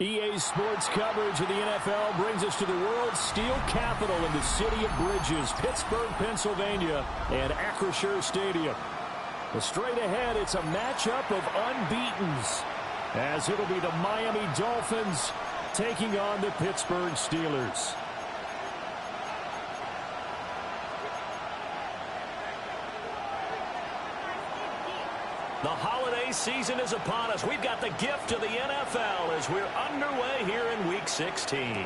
EA Sports coverage of the NFL brings us to the world's steel capital in the city of Bridges, Pittsburgh, Pennsylvania, and Acrisure Stadium. Straight ahead, it's a matchup of unbeatens, as it'll be the Miami Dolphins taking on the Pittsburgh Steelers. The holiday season is upon us. We've got the gift of the NFL as we're underway here in Week 16.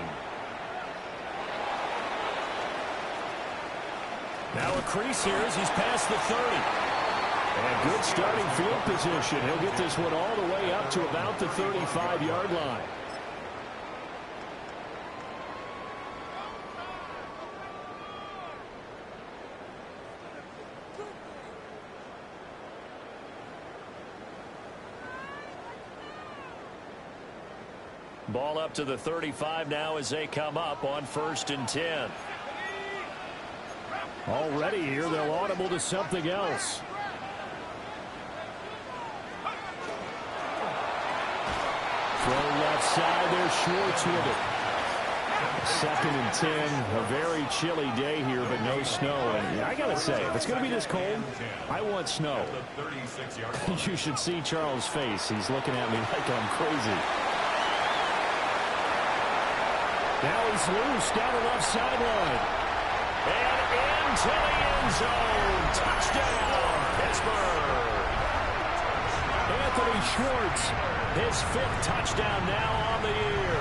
Now a crease here as he's past the 30. And good starting field position. He'll get this one all the way up to about the 35-yard line. Ball up to the 35 now as they come up on 1st and 10. Already here, they'll audible to something else. Throw left side there, Schwartz with it. 2nd and 10, a very chilly day here, but no snow. And I got to say, if it's going to be this cold, I want snow. You should see Charles' face. He's looking at me like I'm crazy. Now he's loose down the left sideline. And into the end zone. Touchdown, Pittsburgh. Anthony Schwartz, his 5th touchdown now on the year.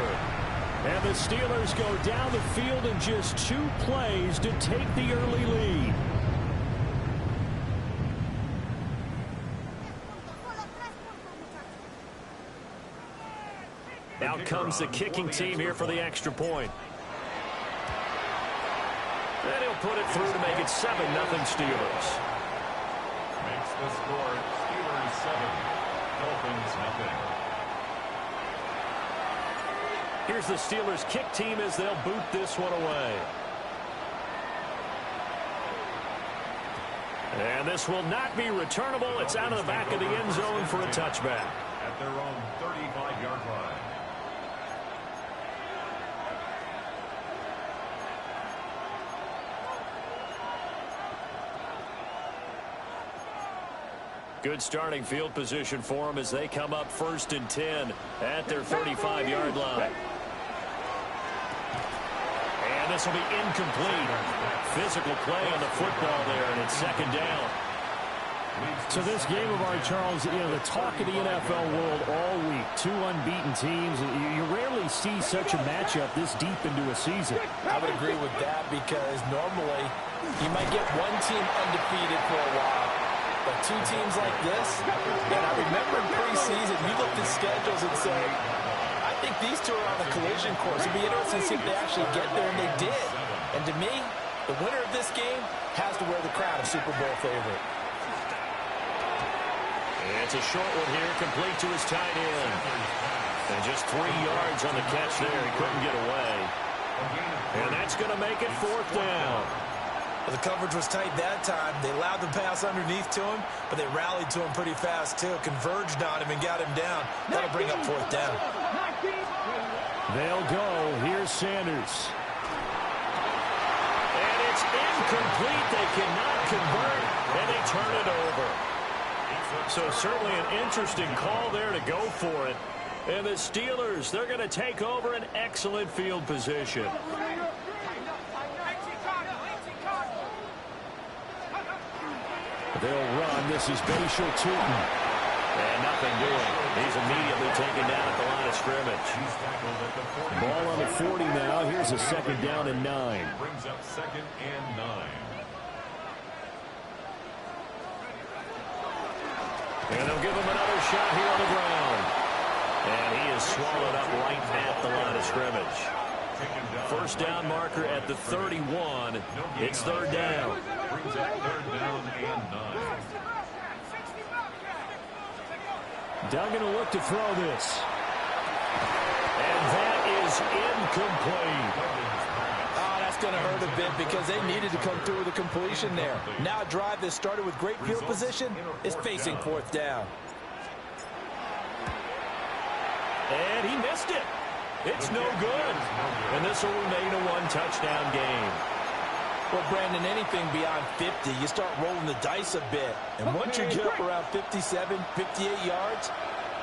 And the Steelers go down the field in just 2 plays to take the early lead. Out comes the kicking team here for the extra point. And he'll put it through to make it 7-0 Steelers. Makes the score Steelers 7, Dolphins 0. Here's the Steelers kick team as they'll boot this one away. And this will not be returnable. It's out of the back of the end zone for a touchback. At their own 35-yard line. Good starting field position for them as they come up 1st and 10 at their 35-yard line. And this will be incomplete. Physical play on the football there, and it's 2nd down. So this game of ours, Charles, the talk of the NFL world all week. 2 unbeaten teams. You rarely see such a matchup this deep into a season. I would agree with that because normally you might get one team undefeated for a while. But 2 teams like this, and I remember in preseason, you looked at schedules and said, I think these 2 are on the collision course. It'd be interesting to see if they actually get there, and they did. And to me, the winner of this game has to wear the crown of Super Bowl favorite. It's a short one here, complete to his tight end. And just 3 yards on the catch there. He couldn't get away. And that's going to make it 4th down. Well, the coverage was tight that time. They allowed the pass underneath to him, but they rallied to him pretty fast, too. Converged on him and got him down. That'll bring up 4th down. They'll go. Here's Sanders. And it's incomplete. They cannot convert, and they turn it over. So certainly an interesting call there to go for it. And the Steelers, they're going to take over an excellent field position. They'll run. This is Bashal Tutin. And nothing doing. He's immediately taken down at the line of scrimmage. Ball on the 40 now. Here's a 2nd down and 9. Brings up 2nd and 9. And they'll give him another shot here on the ground. And he is swallowed up right at the line of scrimmage. 1st down marker at the 31. It's 3rd down. Brings up 3rd down and 9. Duggan will look to throw this. And that is incomplete. Oh, that's going to hurt a bit because they needed to come through with a completion there. Now a drive that started with great field position is facing fourth down. And he missed it. It's no good. And this will remain a one-touchdown game. Well, Brandon, anything beyond 50, you start rolling the dice a bit. And once you get up around 57, 58 yards,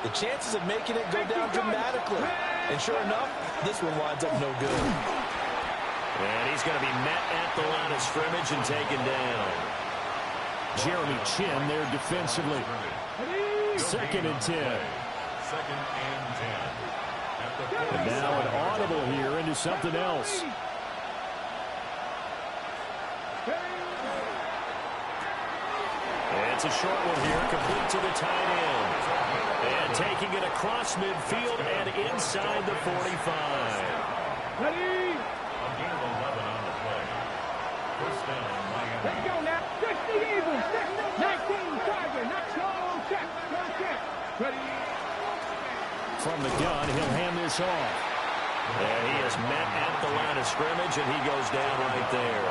the chances of making it go down dramatically. And sure enough, this one winds up no good. And he's going to be met at the line of scrimmage and taken down. Jeremy Chin there defensively. 2nd and 10. 2nd and 10. And now an audible here into something else. It's a short one here, complete to the tight end. And taking it across midfield and inside the 45. Ready? A gain of 11 on the play. First down, Miami. Let's go now. 60 Eagles. 19 Tiger. Not slow. Check. Check. Ready? From the gun, he'll hand this off. And he is met at the line of scrimmage, and he goes down right there.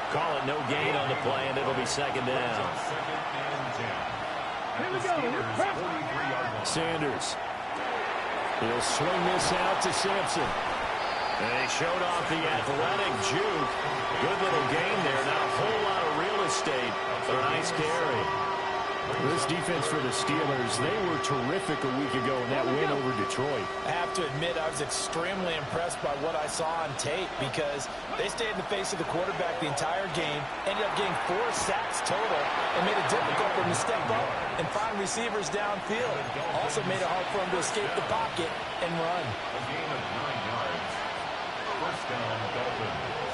Call it no gain on the play, and it'll be 2nd down. 2nd and 10. Here we go. 43-yard line. Sanders. He'll swing this out to Sampson. And he showed off the athletic juke. Good little gain there. Not a whole lot of real estate, but a nice carry. This defense for the Steelers, they were terrific a week ago in that win over Detroit. I have to admit, I was extremely impressed by what I saw on tape because they stayed in the face of the quarterback the entire game, ended up getting 4 sacks total, and made it difficult for them to step up and find receivers downfield. Also made it hard for them to escape the pocket and run. A gain of 9 yards. First down, Dolphins.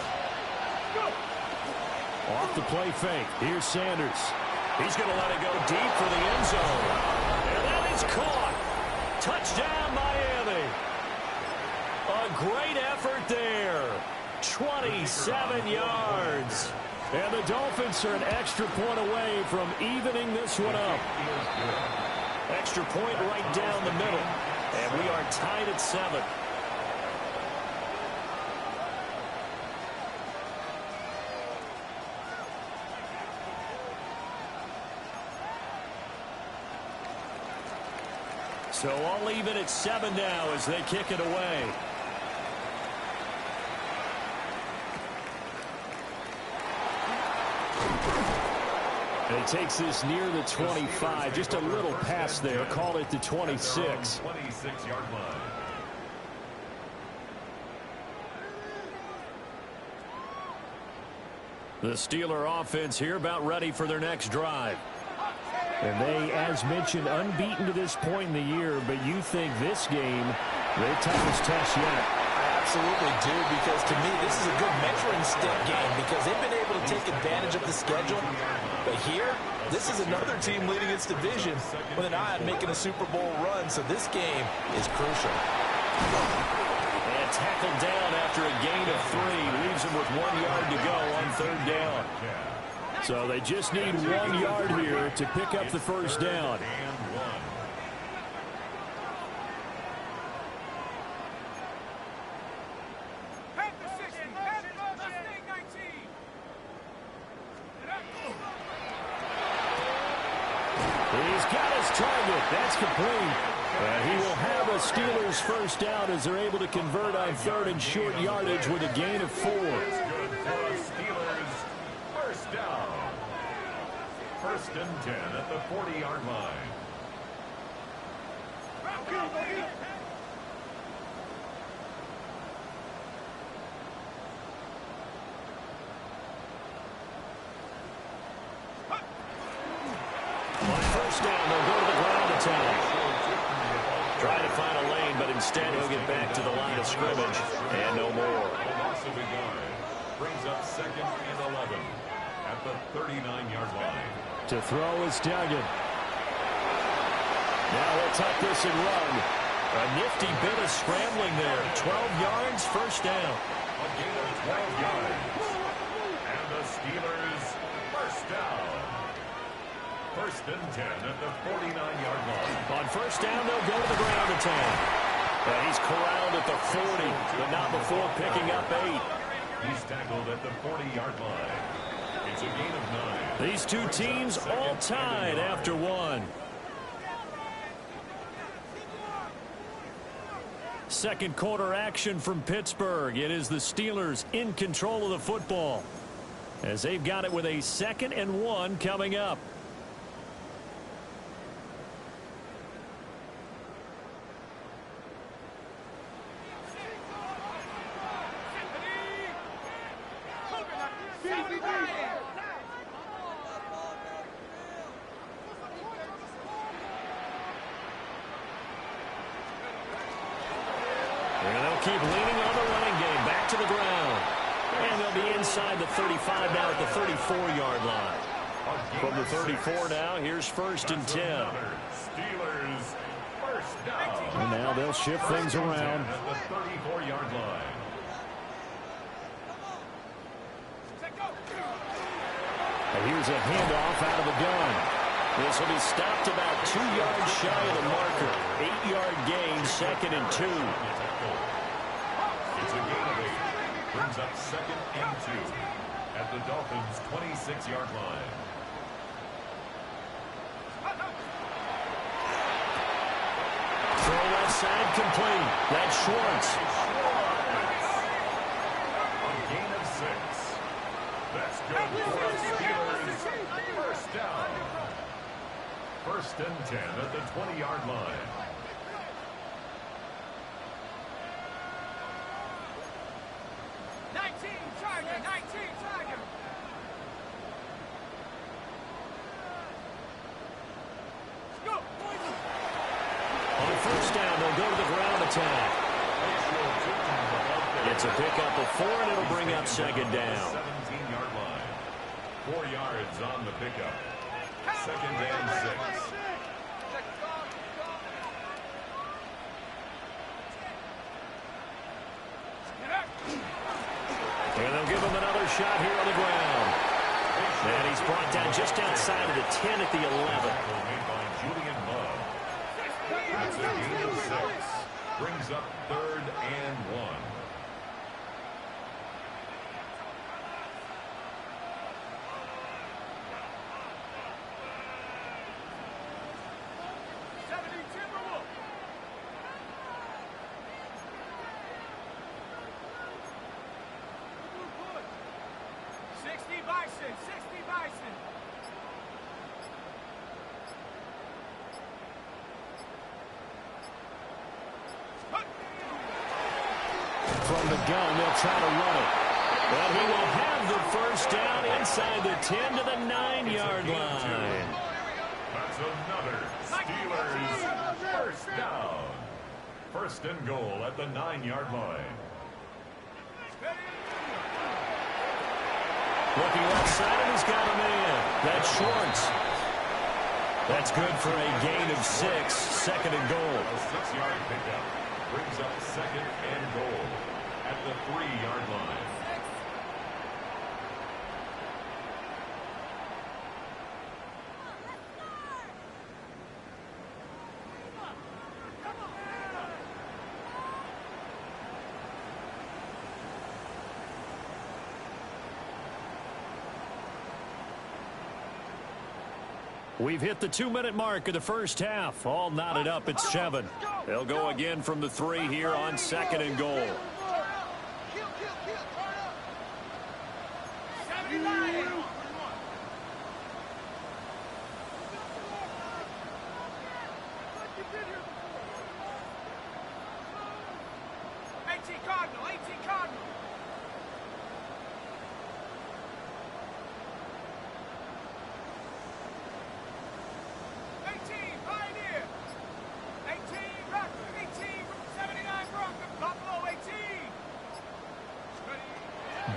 Off the play fake. Here's Sanders. He's going to let it go deep for the end zone. And that is caught. Touchdown, Miami. A great effort there. 27 yards. And the Dolphins are an extra point away from evening this one up. Extra point right down the middle. And we are tied at 7. So all even at 7 now as they kick it away. And he takes this near the 25. Just a little pass there. Call it the 26. 26-yard line. The Steeler offense here about ready for their next drive. And they, as mentioned, unbeaten to this point in the year, but you think this game, their toughest test yet. I absolutely do, because to me, this is a good measuring stick game because they've been able to take advantage of the schedule. But here, this is another team leading its division with an eye on making a Super Bowl run, so this game is crucial. And tackled down after a gain of 3, leaves him with 1 yard to go on 3rd down. So they just need 1 yard here to pick up the first down. He's got his target. That's complete. And he will have a Steelers first down as they're able to convert on 3rd and short yardage with a gain of 4. Down. 1st and 10 at the 40-yard line. On 1st down, they'll go to the ground attack. Try to find a lane, but instead he'll get back to the line of scrimmage and no more. Loss of a yard. Brings up 2nd and 11. At the 39-yard line. To throw is Duggan. Now he'll tuck this and run. A nifty bit of scrambling there. 12 yards, first down. A gain of 12 yards. And the Steelers first down. First and 10 at the 49-yard line. On first down, they'll go to the ground attack. And he's corralled at the 40, but not before picking up 8. He's tackled at the 40-yard line. It's a gain of 9. These two teams all tied after 1. Second quarter action from Pittsburgh. It is the Steelers in control of the football, as they've got it with a 2nd and 1 coming up. And they'll keep leaning on the running game. Back to the ground. And they'll be inside the 35 now at the 34-yard line. From the 34 now, here's first and 10. Steelers first down. And now they'll shift things around. At the 34-yard line. And here's a handoff out of the gun. This will be stopped about 2 yards shy of the marker. 8-yard gain, 2nd and 2. It's a gain of 8. Brings up 2nd and 2 at the Dolphins' 26-yard line. Throw left side complete. That's Schwartz. A gain of 6. That's good for the Steelers. First down. First and 10 at the 20-yard line. On first down, they'll go to the ground attack. It's a pickup of 4, and it'll bring up 2nd down. 17-yard line. 4 yards on the pickup. 2nd and 6. And they'll give him another shot here on the ground. And he's brought down just outside of the 10 at the 11. Made by Julian Love. That's a gain of 6. Brings up 3rd and 1. From the gun, they'll try to run it. But he will have the first down inside the 10 to the 9-yard line. That's another Steelers first down. First and goal at the 9-yard line. Looking left side, and he's got a man. That's Schwartz. That's good for a gain of 6, 2nd and goal. A 6-yard pickup brings up 2nd and goal at the 3-yard line. We've hit the 2-minute mark of the first half. All knotted up at 7. They'll go again from the 3 here on 2nd and goal.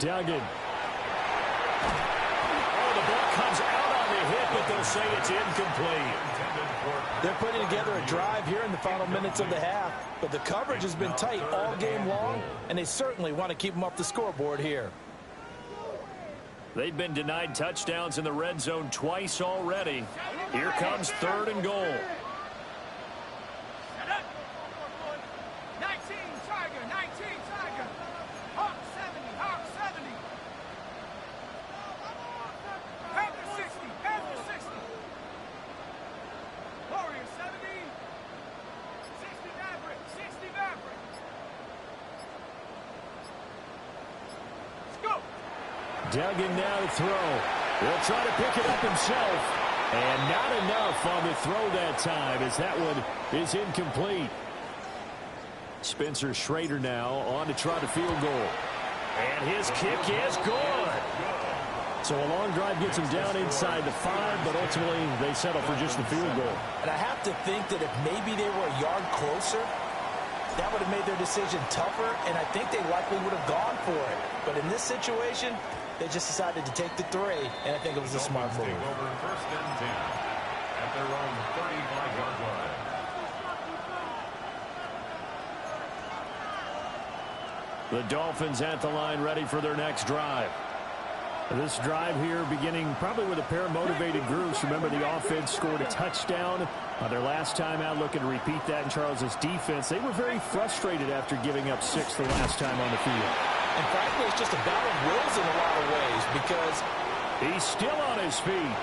Duggan. Oh, the ball comes out on the hit, but they'll say it's incomplete. They're putting together a drive here in the final minutes of the half, but the coverage has been tight all game long, and they certainly want to keep them off the scoreboard here. They've been denied touchdowns in the red zone twice already. Here comes 3rd and goal. 19 Tiger, 19 Tiger. Hawk 70, Hawk 70. Panther 60, Panther 60. Warrior 70. 60 Maverick, 60 Maverick. Let's go. Duggan now to throw. He'll try to pick it up himself. And not enough on the throw that time as that one is incomplete. Spencer Schrader now on to try the field goal. And his kick is good. So a long drive gets him down inside the 5, but ultimately they settle for just the field goal. And I have to think that if maybe they were a yard closer, that would have made their decision tougher, and I think they likely would have gone for it. But in this situation, they just decided to take the 3, and I think it was a smart move. Take over 1st and 10 at their own 35-yard line. The Dolphins at the line ready for their next drive. This drive here beginning probably with a pair of motivated groups. Remember, the offense scored a touchdown on their last time out, looking to repeat that in Charles's defense. They were very frustrated after giving up 6 the last time on the field. And frankly, it's just a battle of wills in a lot of ways because he's still on his feet.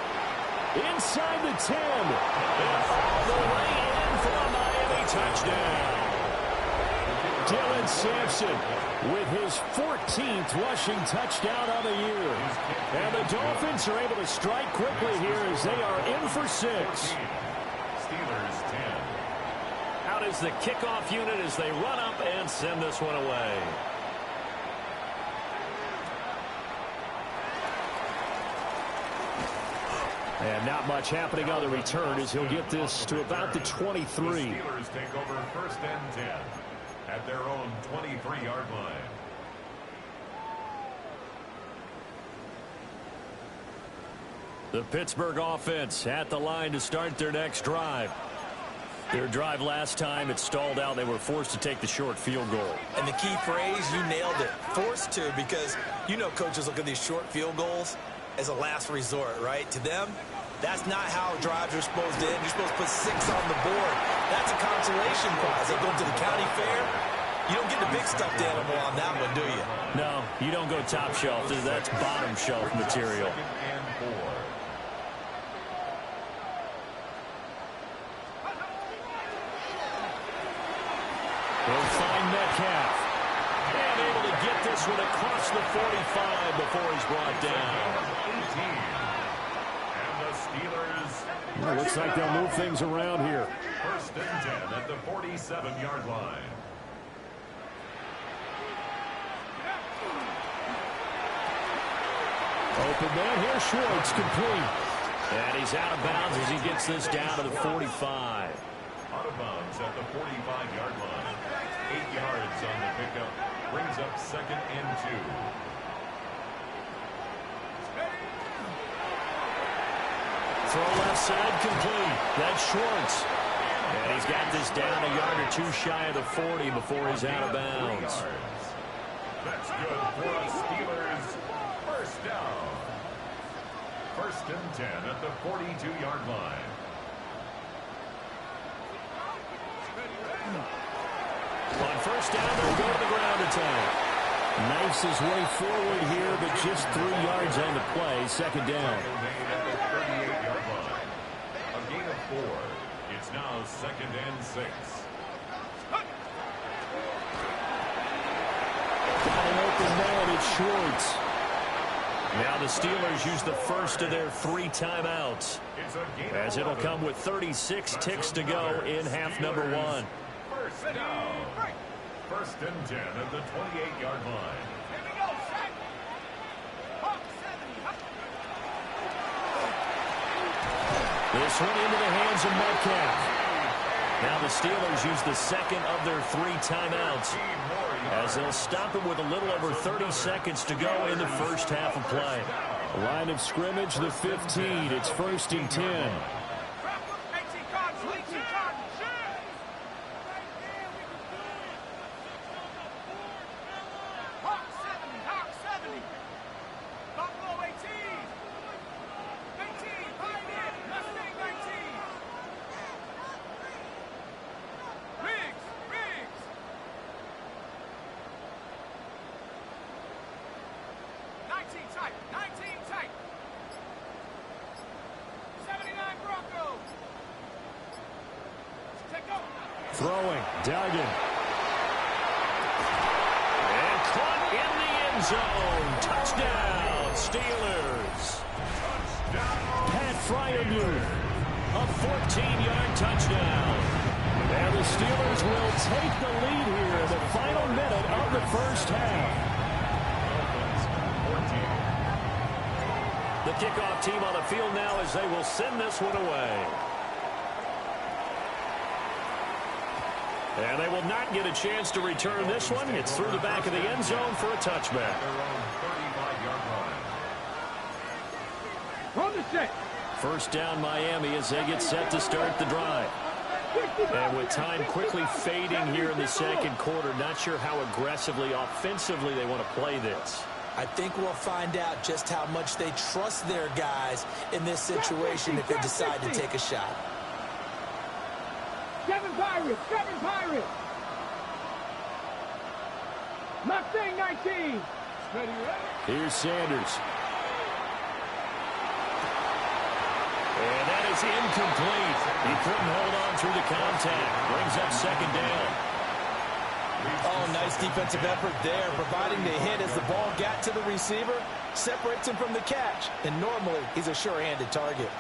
Inside the 10. And all the way in for a Miami touchdown. Dylan Sampson with his 14th rushing touchdown on the year. And the Dolphins are able to strike quickly here as they are in for 6. Steelers 10. Out is the kickoff unit as they run up and send this one away. And not much happening on the return as he'll get this to about the 23. The Steelers take over 1st and 10 at their own 23-yard line. The Pittsburgh offense at the line to start their next drive. Their drive last time, it stalled out. They were forced to take the short field goal. And the key phrase, you nailed it, forced to, because you know coaches look at these short field goals as a last resort, right? To them, that's not how drives are supposed to end. You're supposed to put 6 on the board. That's a consolation prize. They go to the county fair. You don't get the big stuffed animal on that one, do you? No, you don't go top shelf. That's bottom shelf material. 2nd and 4. They'll find Metcalf. And able to get this one across the 45 before he's brought down. 18. And the Steelers. Well, looks like they'll move things around here. 1st and 10 at the 47-yard line. Open man here, Schwartz complete. And he's out of bounds as he gets this down to the 45. Out of bounds at the 45-yard line. 8 yards on the pickup. Brings up 2nd and 2. Throw left side complete. That's Schwartz. And he's got this down a yard or 2 shy of the 40 before he's out of bounds. That's good for the Steelers. 1st down. 1st and 10 at the 42-yard line. On 1st down, they'll go to the ground attack. Knifes his way forward here, but just 3 yards on the play. 2nd down. At the 38-yard line. A gain of 4. It's now 2nd and 6. Got an open man, it's Schwartz. Now the Steelers use the first of their 3 timeouts, It's a gain as of it'll 11. come with 36 ticks to go in half number 1. 1st down. 1st and 10 at the 28-yard line. Here we go, set. Hawk 70. This one into the hands of Metcalf. Now the Steelers use the second of their 3 timeouts, as they'll stop it with a little over 30 seconds to go in the first half of play. Line of scrimmage, the 15. It's 1st and 10. 18 Cardinals, 18 Cardinals. Hawk 70, Hawk 70. Buffalo 18. 18, Pioneer, Mustang 19. Throwing, Duggan. And caught in the end zone. Touchdown, Steelers. Pat Fryermuth, a 14-yard touchdown. And the Steelers will take the lead here in the final minute of the first half. The kickoff team on the field now as they will send this one away. And they will not get a chance to return this one. It's through the back of the end zone for a touchback. On the set. First down Miami as they get set to start the drive. And with time quickly fading here in the second quarter, not sure how aggressively, offensively they want to play this. I think we'll find out just how much they trust their guys in this situation if they decide to take a shot. 7 Pirates, 7 Pirates. Mustang 19. Ready, ready. Here's Sanders. And that is incomplete. He couldn't hold on through the contact. Brings up second down. Oh, nice defensive effort there, providing the hit as the ball got to the receiver, separates him from the catch, and normally he's a sure-handed target.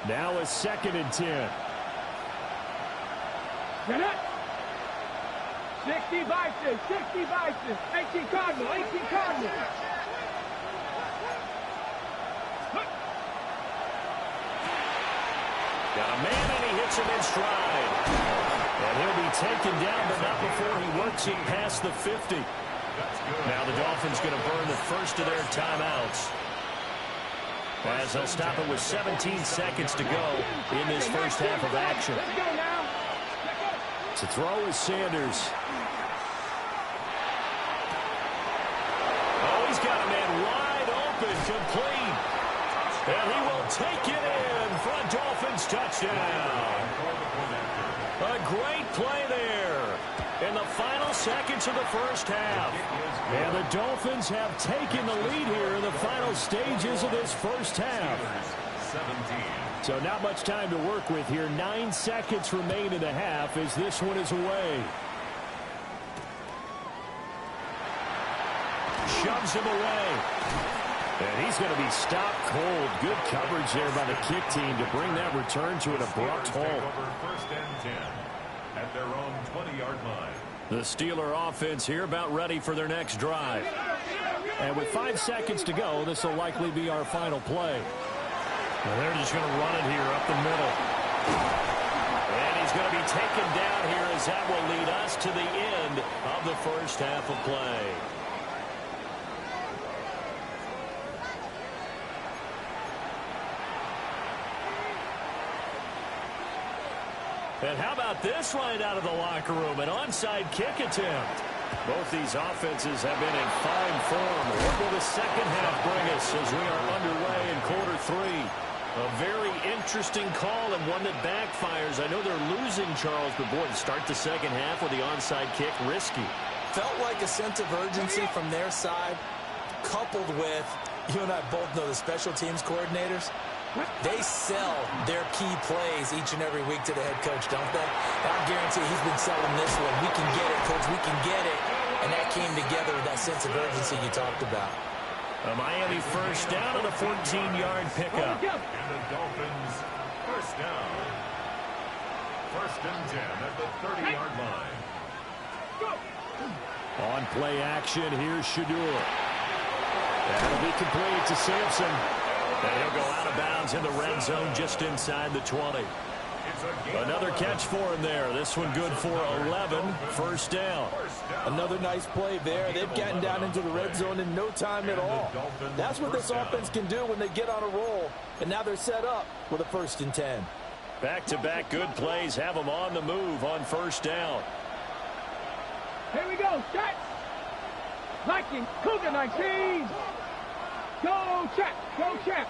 Now a 2nd and 10. Get up. 60 Bison, 60 Bison. 18 Cardinal, 18 Cardinal. Got a man and he hits him in stride. And he'll be taken down, but not before he works him past the 50. Now the Dolphins going to burn the first of their timeouts, as they'll stop it with 17 seconds to go in this first half of action. Let's go now. To throw is Sanders. Oh, he's got a man wide open, complete. And he will take it in for a Dolphins touchdown. A great play there in the final seconds of the first half. And the Dolphins have taken the lead here in the final stages of this first half. 17. So not much time to work with here. 9 seconds remain in the half as this one is away. Shoves him away. And he's going to be stopped cold. Good coverage there by the kick team to bring that return to an abrupt halt. First and 10 at their own 20-yard line. The Steeler offense here about ready for their next drive. And with 5 seconds to go, this will likely be our final play. And they're just going to run it here up the middle. And he's going to be taken down here as that will lead us to the end of the first half of play. And how about this right out of the locker room? An onside kick attempt. Both these offenses have been in fine form. What will the second half bring us as we are underway in quarter 3? A very interesting call and one that backfires. I know they're losing, Charles, but boy, to start the second half with the onside kick, risky. Felt like a sense of urgency from their side, coupled with, you and I both know the special teams coordinators. They sell their key plays each and every week to the head coach, don't they? I guarantee he's been selling this one. We can get it, coach. We can get it. And that came together with that sense of urgency you talked about. A Miami first down and a 14-yard pickup. And the Dolphins first down. First and 10 at the 30-yard line. On play action, here's Shedeur. That'll be complete to Sampson. And he'll go out of bounds in the red zone just inside the 20. Another catch for him there. This one good for 11. First down. Another nice play there. They've gotten down into the red zone in no time at all. That's what this offense can do when they get on a roll. And now they're set up with a 1st and 10. Back-to-back good plays have them on the move on first down. Here we go. Set. Viking. Cougar 19. Go check. Go check.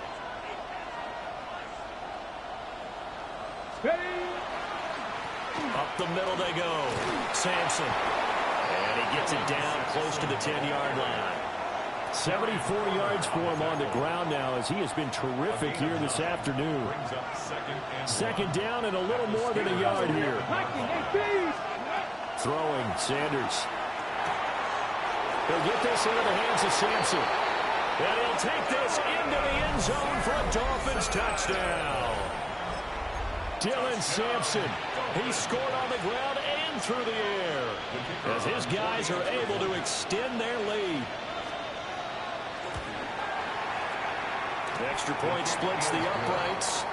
Ready. Up the middle they go. Sampson. And he gets it down close to the 10-yard line. 74 yards for him on the ground now as he has been terrific here this afternoon. Second down and a little more than a yard here. Throwing, Sanders. He'll get this into the hands of Sampson. And he'll take this into the end zone for a Dolphins touchdown. Dylan Sampson. He scored on the ground and through the air as his guys are able to extend their lead. The extra point splits the uprights,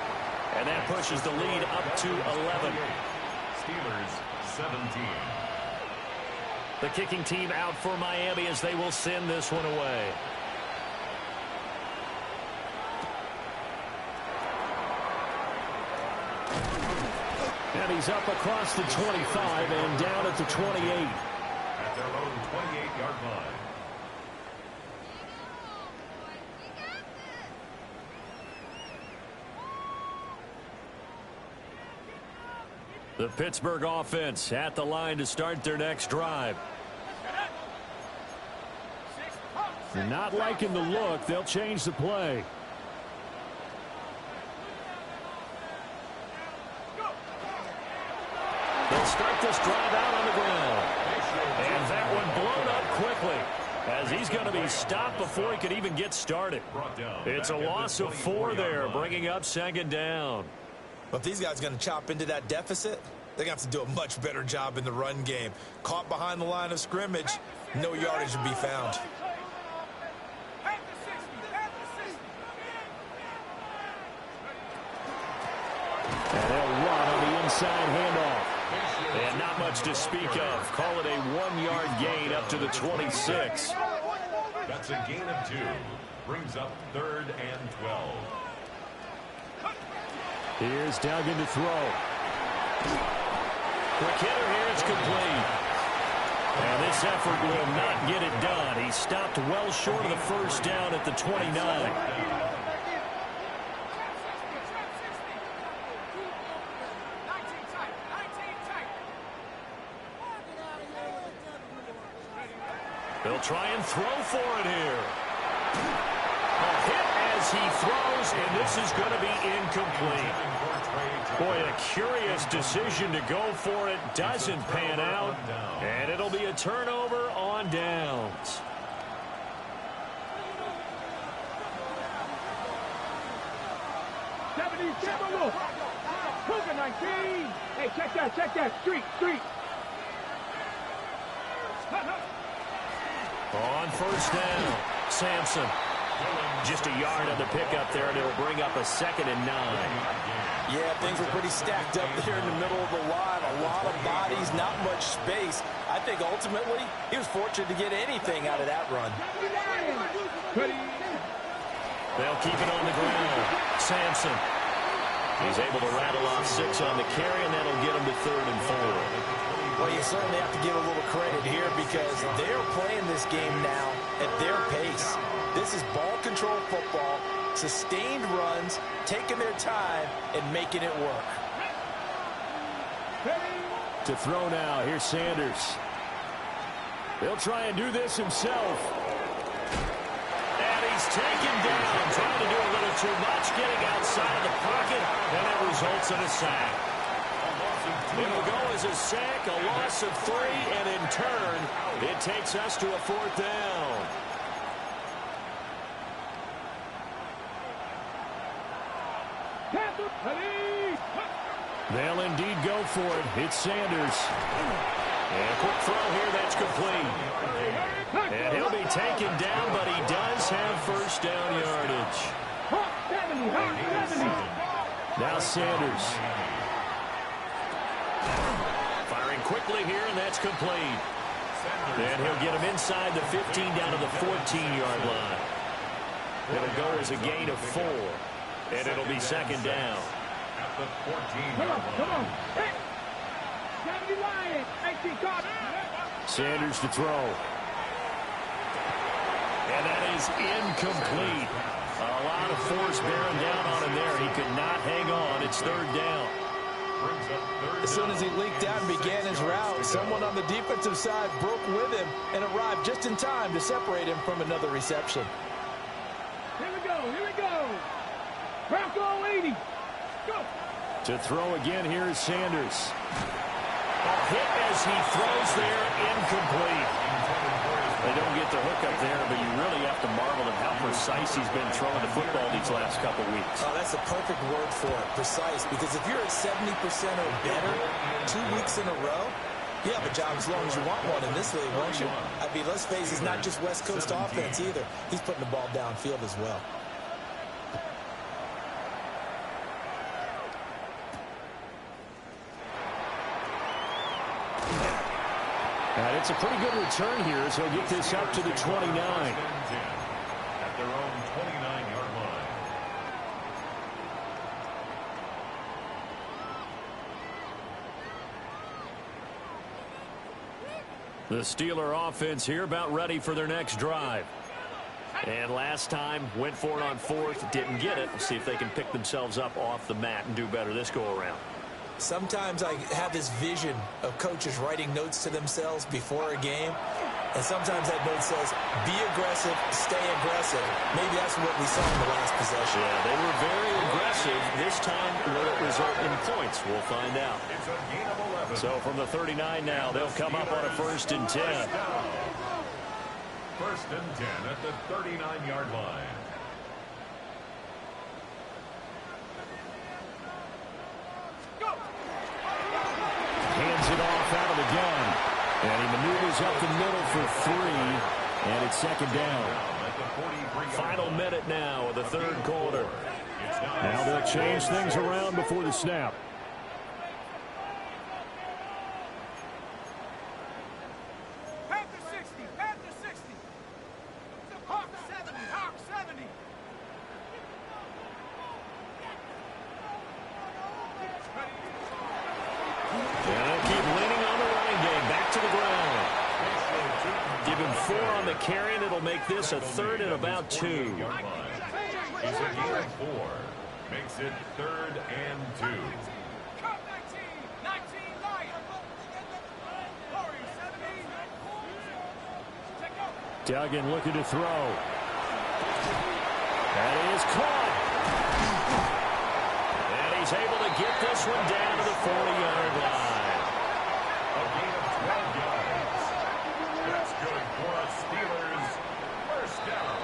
and that pushes the lead up to 11. Steelers 17. The kicking team out for Miami as they will send this one away. And he's up across the 25 and down at the 28. At their own 28-yard line. The Pittsburgh offense at the line to start their next drive. They're not liking the look. They'll change the play. They'll start this drive out on the ground. And that one blown up quickly as he's going to be stopped before he could even get started. It's a loss of 4 there, bringing up second down. But if these guys are going to chop into that deficit, they're going to have to do a much better job in the run game. Caught behind the line of scrimmage, no yardage to be found. And they'll run on the inside handoff. And not much to speak of. Call it a 1-yard gain up to the 26. That's a gain of 2. Brings up 3rd and 12. Here's Duggan to throw. Quick hitter here, it's complete. And this effort will not get it done. He stopped well short of the first down at the 29. They'll try and throw for it here. A hit as he throws, and this is going to be incomplete. Boy, a curious decision to go for it. Doesn't pan out, and it'll be a turnover on downs. Cougar 19. Hey, check that. Street. On first down, Sampson. Just a yard on the pickup there, and it'll bring up a 2nd and 9. Yeah, things were pretty stacked up there in the middle of the line. A lot of bodies, not much space. I think ultimately he was fortunate to get anything out of that run. They'll keep it on the ground. Sampson. He's able to rattle off 6 on the carry, and that'll get him to 3rd and 4. Well, you certainly have to give a little credit here because they're playing this game now at their pace. This is ball control football, sustained runs, taking their time, and making it work. To throw now, here's Sanders. He'll try and do this himself. And he's taken down, trying to do a little too much, getting outside of the pocket, and it results in a sack. It'll go as a sack, a loss of 3, and in turn, it takes us to a 4th down. They'll indeed go for it. It's Sanders. And a quick throw here that's complete. And he'll be taken down, but he does have first down yardage. Now Sanders. Firing quickly here, and that's complete. And he'll get him inside the 15 down to the 14-yard line. It'll go as a gain of 4. And it'll be 2nd down. At the 14-yard line. Come on. Hey. Sanders to throw. And that is incomplete. A lot of force bearing down on him there. He could not hang on. It's 3rd down. brings up third As soon down. as he leaked out and began his route, someone on the defensive side broke with him and arrived just in time to separate him from another reception. Here we go, here we go. Bronco 80. Go. To throw again, here is Sanders. A hit as he throws there, incomplete. They don't get the hook up there, but you really have to marvel at how precise he's been throwing the football these last couple weeks. Oh, that's the perfect word for it, precise, because if you're at 70% or better 2 weeks in a row, you have a job as long as you want one in this league, won't you? I mean, let's face it, it's not just West Coast offense either. He's putting the ball downfield as well. And it's a pretty good return here as he'll get this up to the 29. At their own 29-yard line. The Steeler offense here about ready for their next drive. And last time, went for it on fourth, didn't get it. We'll see if they can pick themselves up off the mat and do better this go-around. Sometimes I have this vision of coaches writing notes to themselves before a game, and sometimes that note says, be aggressive, stay aggressive. Maybe that's what we saw in the last possession. Yeah, they were very aggressive. This time, will it result in points? We'll find out. It's a gain of 11. So from the 39 now, they'll come up on a 1st and 10. First and 10 at the 39-yard line. Hands it off out of the gun. And he maneuvers up the middle for 3. And it's 2nd down. Final minute now of the 3rd quarter. Now they'll change things around before the snap. Panther 60, Panther 60. Hawk 70, Hawk 70. And they'll keep leaning on the running game. Back to the ground. Give him 4 on the carry, and it'll make this a 3rd and about 2. He's a gain of 4. Makes it 3rd and 2. Cut 19, 19 Lion. Corey 70. Check out. Duggan looking to throw. That is caught. And he's able to get this one down to the 40-yard line. A gain of 12 yards. That's good for us Steelers. First down.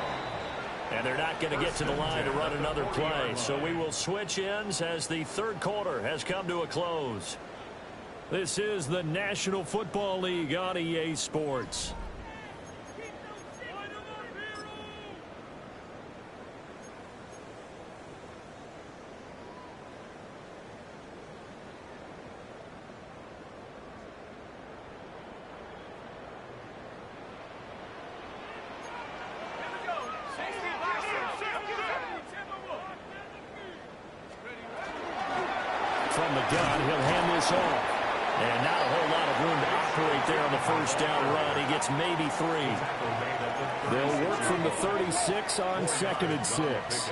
And they're not going to get to the line to run another play. So we will switch ends as the 3rd quarter has come to a close. This is the National Football League on EA Sports. From the gun, he'll hand this off. And not a whole lot of room to operate there on the 1st down run. He gets maybe 3. They'll work from the 36 on 2nd and 6.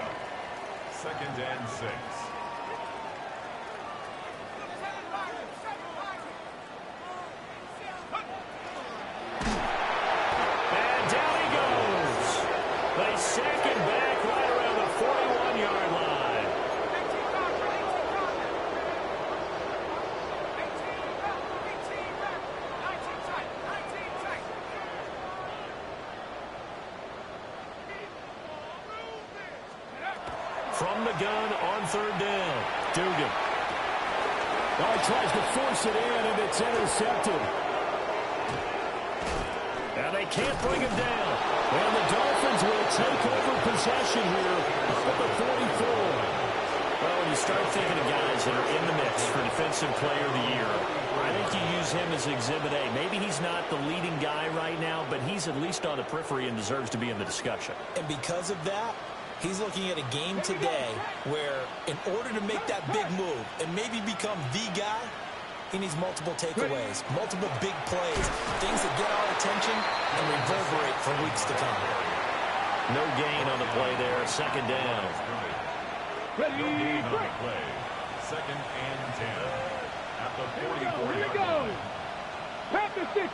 2nd and 6. And down he goes. They sack him back right around the 41-yard line. From the gun on 3rd down. Dugan. Oh, he tries to force it in, and it's intercepted. And they can't bring him down. And the Dolphins will take over possession here at the 44. Well, when you start thinking of guys that are in the mix for Defensive Player of the Year, I think you use him as Exhibit A. Maybe he's not the leading guy right now, but he's at least on the periphery and deserves to be in the discussion. And because of that, he's looking at a game today where in order to make that big move and maybe become the guy, he needs multiple takeaways, multiple big plays, things that get our attention and reverberate for weeks to come. No gain on the play there, 2nd down. No gain on the play. second and 10 at the 44-yard line. Panther 60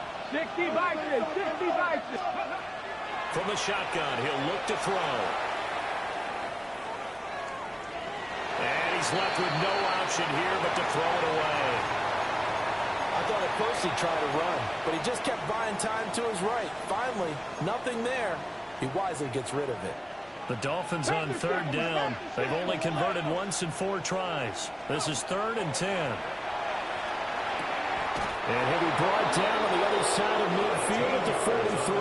Vikings, 60 Vikings. From the shotgun, he'll look to throw. And he's left with no option here but to throw it away. I thought at first he'd try to run, but he just kept buying time to his right. Finally, nothing there. He wisely gets rid of it. The Dolphins on third down. They've only converted once in 4 tries. This is 3rd and 10. And he'll be brought down on the other side of midfield at the 43.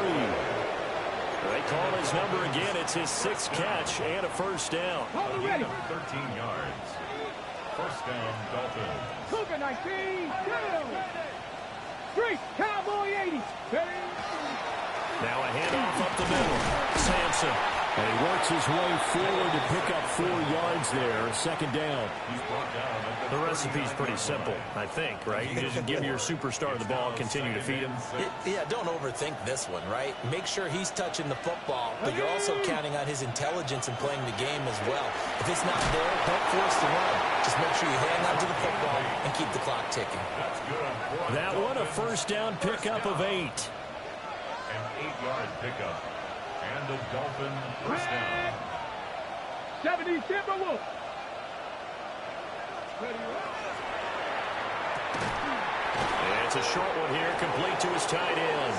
They call his number again. It's his 6th catch and a first down. A gain of 13 yards. First down, Dolphins. Cougar 19, down. 3, Cowboy 80. Now a handoff up the middle. Sampson. And he works his way forward to pick up 4 yards there. Second down. He's brought down at The recipe's pretty simple, I think, right? You just give your superstar the ball, continue to feed him. Yeah, don't overthink this one, right? Make sure he's touching the football, but you're also counting on his intelligence in playing the game as well. If it's not there, don't force the run. Just make sure you hang on to the football and keep the clock ticking. That's good. That one, a first down pickup of 8. An 8-yard pickup. And the Dolphin first down. 70 Timberwolves. It's a short one here, complete to his tight end.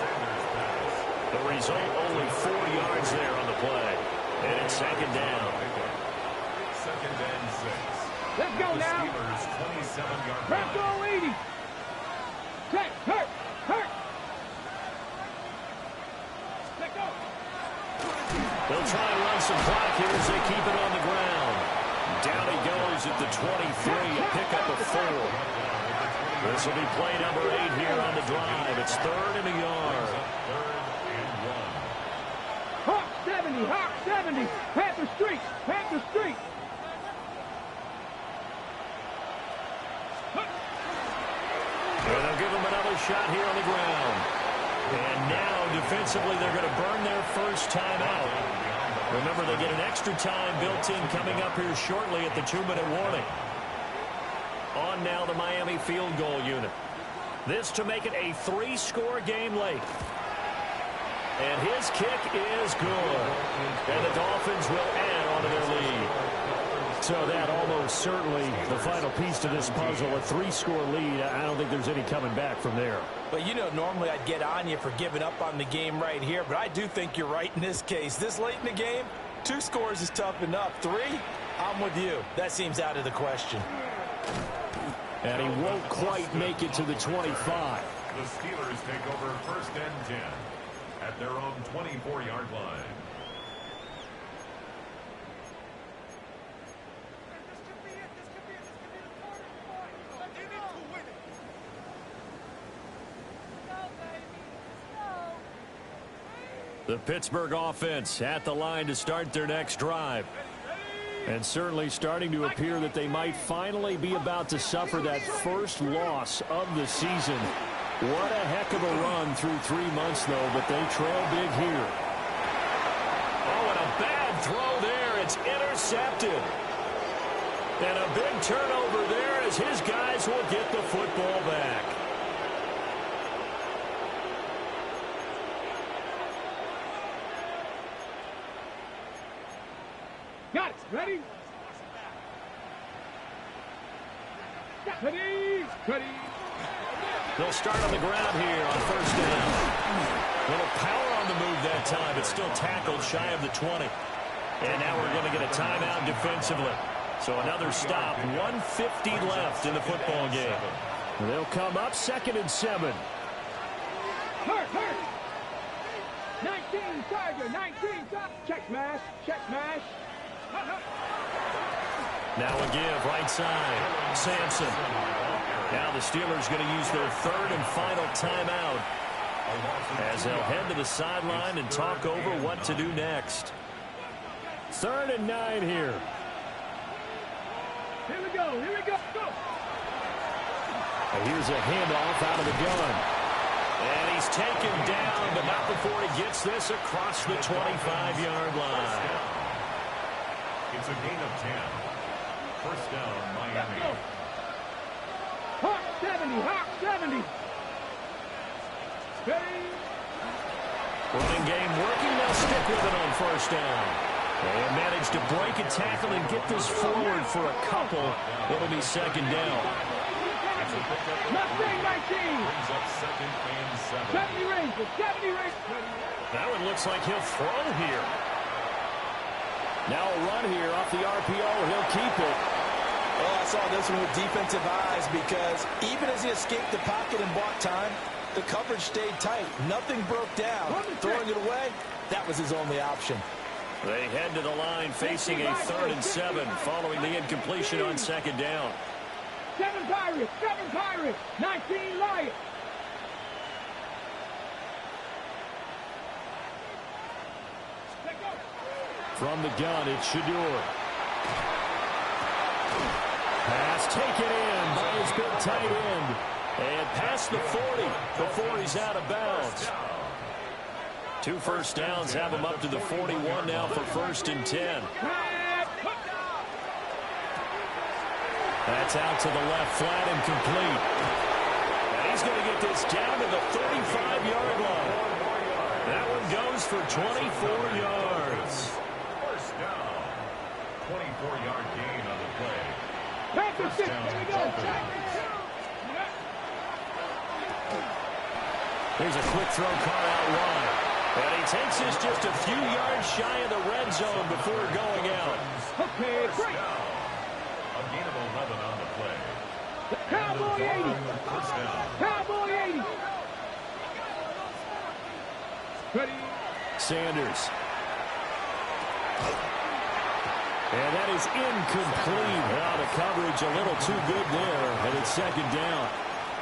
The result, only 4 yards there on the play. And it's second down. Second and 6. Let's go The now. Steelers' 27-yard line. Bronco 80. Check, hurt. Let go. They'll try and run some clock here as they keep it on the ground. Down he goes at the 23, a pickup of 4. This will be play number 8 here on the drive. It's 3rd and a yard. 3rd and 1. Hawk 70, Hawk 70. Panther Street, Panther Street. And they'll give him another shot here on the ground. And now, defensively, they're going to burn their first timeout. Remember, they get an extra time built in coming up here shortly at the 2-minute warning. On now the Miami field goal unit. This to make it a 3-score game late. And his kick is good. And the Dolphins will add on to their lead. So that almost certainly the final piece to this puzzle, a 3-score lead. I don't think there's any coming back from there. But, you know, normally I'd get on you for giving up on the game right here, but I do think you're right in this case. This late in the game, 2 scores is tough enough. 3, I'm with you. That seems out of the question. And he won't quite make it to the 25. The Steelers take over first and 10 at their own 24-yard line. The Pittsburgh offense at the line to start their next drive. And certainly starting to appear that they might finally be about to suffer that first loss of the season. What a heck of a run through 3 months, though, but they trail big here. Oh, and a bad throw there. It's intercepted. And a big turnover there as his guys will get the football back. Got it. Ready? Ready. They'll start on the ground here on first down. Little power on the move that time, but still tackled shy of the 20. And now we're going to get a timeout defensively. So another stop, 1:50 left in the football game. They'll come up 2nd and 7. Hurt. 19 Tiger, 19 Tiger. Check smash. Now a give, right side. Sampson. Now the Steelers going to use their 3rd and final timeout as they'll head to the sideline and talk over what to do next. 3rd and 9 here. Here we go. Go. And here's a handoff out of the gun. And he's taken down, but not before he gets this across the 25-yard line. It's a gain of 10. First down, Miami. 70, hot 70. Ready? Running game working. They'll stick with it on first down. And managed to break a tackle and get this forward for a couple. It'll be second down. Mustang 19. Brings up second and 70 Rangers, 70 Rangers. That one looks like he'll throw here. Now a run here off the RPO. He'll keep it. Well, I saw this one with defensive eyes because even as he escaped the pocket and bought time, the coverage stayed tight. Nothing broke down. Throwing it away, that was his only option. They head to the line facing a 3rd and 7 following the incompletion on second down. 7 Pirates, 19 Lions. From the gun, it's Shedeur. Pass taken in by his big tight end. And past the 40 before he's out of bounds. 2 first downs have him up to the 41 now for 1st and 10. That's out to the left, flat and complete. And he's going to get this down to the 35-yard line. That one goes for 24 yards. First down. 24-yard gain on the play. Packers 6, here we go. Here's a quick throw car out wide. And he takes this just a few yards shy of the red zone before going out. Okay, great. A gain of 11 on the play. Cowboy 80. First down. Cowboy 80. Ready? Sanders. And that is incomplete. Out of coverage, a little too good there. And it's second down.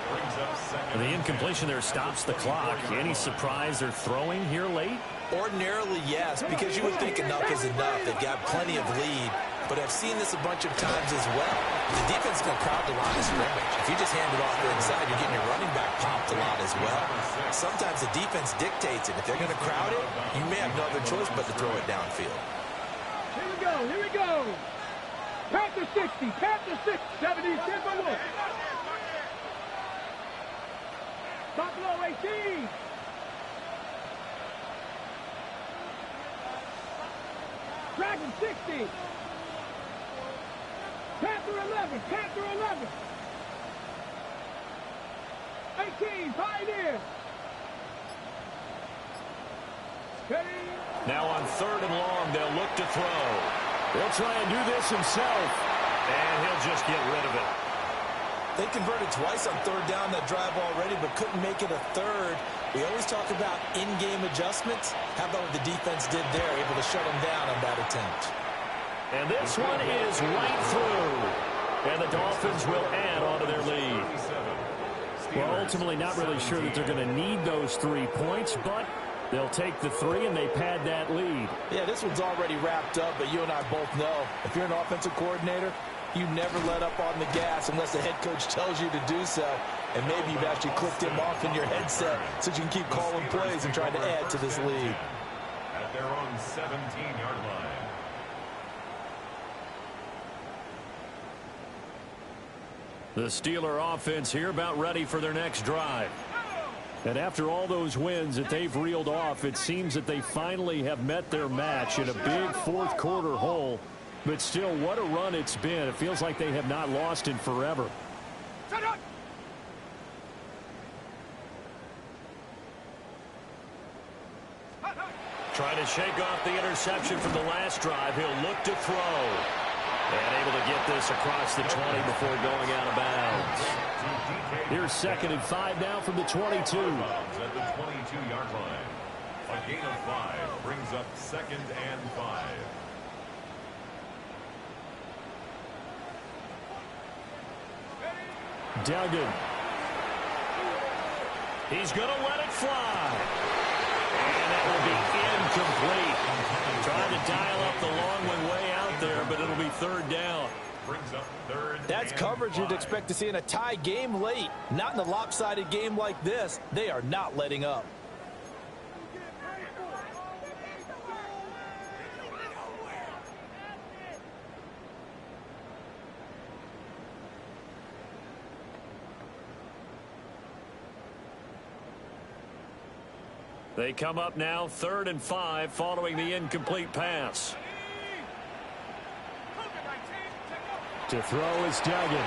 Brings up second. The incompletion there stops the clock. Any surprise they're throwing here late? Ordinarily, yes, because you would think enough is enough. They've got plenty of lead, but I've seen this a bunch of times as well. The defense is going to crowd the line of scrimmage. If you just hand it off to the inside, you're getting your running back popped a lot as well. Sometimes the defense dictates it. If they're going to crowd it, you may have no other choice but to throw it downfield. Here we go, here we go. Panther 60, Panther 6, 70, Denver Wolf. Buffalo 18. Dragon 60. Panther 11, Panther 11. 18, Pioneer. Ready? Now on 3rd and long, they'll look to throw. He'll try and do this himself. And he'll just get rid of it. They converted twice on 3rd down that drive already, but couldn't make it a 3rd. We always talk about in-game adjustments. How about what the defense did there, able to shut them down on that attempt. And this one is right through. And the Dolphins will add on to their lead. Well, ultimately not really sure that they're going to need those 3 points, but they'll take the 3 and they pad that lead. Yeah, this one's already wrapped up, but you and I both know if you're an offensive coordinator, you never let up on the gas unless the head coach tells you to do so. And maybe you've actually clicked him off in your headset so you can keep calling plays and trying to add to this lead. At their own 17-yard line. The Steeler offense here about ready for their next drive. And after all those wins that they've reeled off, it seems that they finally have met their match in a big 4th quarter hole. But still, what a run it's been. It feels like they have not lost in forever. Trying to shake off the interception from the last drive. He'll look to throw. And able to get this across the 20 before going out of bounds. Here's 2nd and 5 now from the 22. At the 22-yard line. A gain of 5 brings up 2nd and 5. Duggan. He's going to let it fly. And that will be incomplete. Trying to dial up the long one way out there, but it'll be 3rd down. Brings up 3rd. That's coverage you'd expect to see in a tie game late. Not in a lopsided game like this. They are not letting up. They come up now 3rd and 5 following the incomplete pass. To throw is Duggan.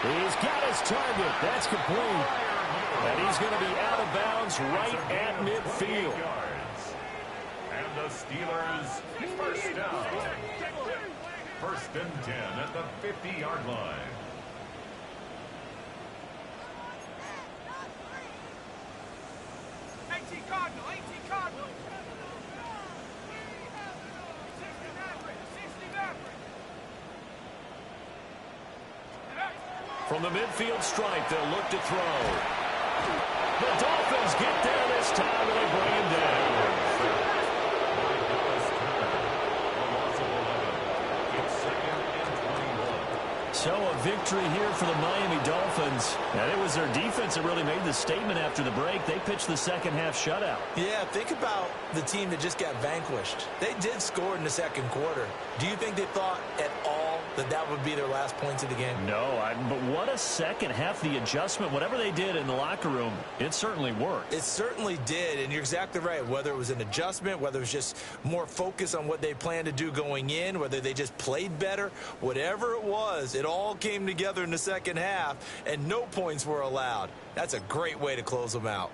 He's got his target. That's complete. And he's going to be out of bounds right at midfield. And the Steelers first down. 1st and 10 at the 50-yard line. Cardinal, 18 Cardinal. 60 Maverick. From the midfield stripe, they'll look to throw. The Dolphins get there this time, and they bring him down. So a victory here for the Miami Dolphins. And it was their defense that really made the statement after the break. They pitched the second half shutout. Yeah, think about the team that just got vanquished. They did score in the second quarter. Do you think they thought at all that that would be their last points of the game? No, but what a second half. The adjustment, whatever they did in the locker room, it certainly worked. It certainly did, and you're exactly right. Whether it was an adjustment, whether it was just more focus on what they planned to do going in, whether they just played better, whatever it was, it all came together in the second half, and no points were allowed. That's a great way to close them out.